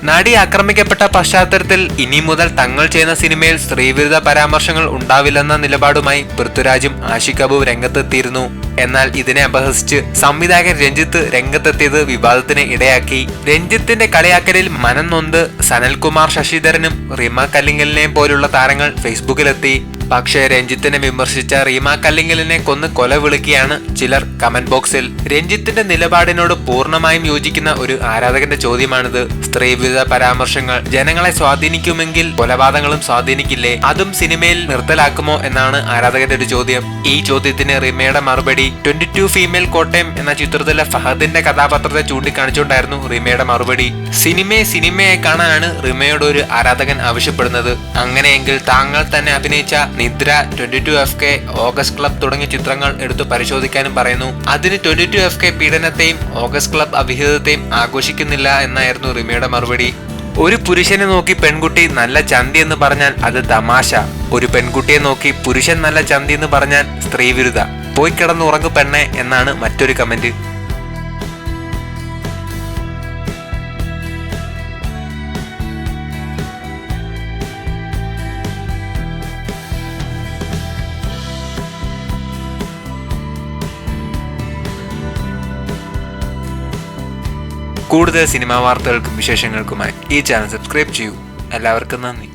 നടി ആക്രമിക്കപ്പെട്ട പശ്ചാത്തലത്തിൽ ഇനി മുതൽ തങ്ങൾ ചെയ്യുന്ന സിനിമയിൽ സ്ത്രീവിരുദ്ധ പരാമർശങ്ങൾ ഉണ്ടാവില്ലെന്ന നിലപാടുമായി പൃഥ്വിരാജും ആഷിഖ് കപൂർ രംഗത്തെത്തിയിരുന്നു. എന്നാൽ ഇതിനെ അപഹസിച്ച് സംവിധായകൻ രഞ്ജിത്ത് രംഗത്തെത്തിയത് വിവാദത്തിന് ഇടയാക്കി. രഞ്ജിത്തിന്റെ കളിയാക്കലിൽ മനം നൊന്ത് സനൽകുമാർ ശശിധരനും റീമ കല്ലിങ്കലിനെയും പോലുള്ള താരങ്ങൾ ഫേസ്ബുക്കിലെത്തി. പക്ഷേ രഞ്ജിത്തിനെ വിമർശിച്ച റീമ കല്ലിങ്കലിനെ കൊന്ന് കൊല വിളിക്കുകയാണ് ചിലർ കമന്റ് ബോക്സിൽ. രഞ്ജിത്തിന്റെ നിലപാടിനോട് പൂർണ്ണമായും യോജിക്കുന്ന ഒരു ആരാധകന്റെ ചോദ്യമാണിത്. സ്ത്രീവിരുദ്ധ പരാമർശങ്ങൾ ജനങ്ങളെ സ്വാധീനിക്കുമെങ്കിൽ കൊലപാതകങ്ങളും സ്വാധീനിക്കില്ലേ? അതും സിനിമയിൽ നിർത്തലാക്കുമോ എന്നാണ് ആരാധകന്റെ ഒരു ചോദ്യം. ഈ ചോദ്യത്തിന് റീമയുടെ മറുപടി 22 ഫീമെയിൽ കോട്ടയം എന്ന ചിത്രത്തിലെ ഫഹദിന്റെ കഥാപാത്രത്തെ ചൂണ്ടിക്കാണിച്ചുകൊണ്ടായിരുന്നു റീമയുടെ മറുപടി. സിനിമയായി കാണാനാണ് റീമയോട് ഒരു ആരാധകൻ ആവശ്യപ്പെടുന്നത്. അങ്ങനെയെങ്കിൽ താങ്കൾ തന്നെ അഭിനയിച്ച നിദ്ര, 22FK, ഓഗസ്റ്റ് ക്ലബ് തുടങ്ങിയ ചിത്രങ്ങൾ എടുത്തു പരിശോധിക്കാനും പറയുന്നു. അതിന് 22FK പീഡനത്തെയും ഓഗസ്റ്റ് ക്ലബ് അവിഹിതത്തെയും ആഘോഷിക്കുന്നില്ല എന്നായിരുന്നു റിമയുടെ മറുപടി. ഒരു പുരുഷനെ നോക്കി പെൺകുട്ടി നല്ല ചന്തി എന്ന് പറഞ്ഞാൽ അത് തമാശ. ഒരു പെൺകുട്ടിയെ നോക്കി പുരുഷൻ നല്ല ചന്തി എന്ന് പറഞ്ഞാൽ സ്ത്രീവിരുദ്ധ. പോയി കിടന്നുറങ്ങു പെണ്ണെ എന്നാണ് മറ്റൊരു കമന്റ്. കൂടുതൽ സിനിമാ വാർത്തകൾക്കും വിശേഷങ്ങൾക്കുമായി ഈ ചാനൽ സബ്സ്ക്രൈബ് ചെയ്യൂ. എല്ലാവർക്കും നന്ദി.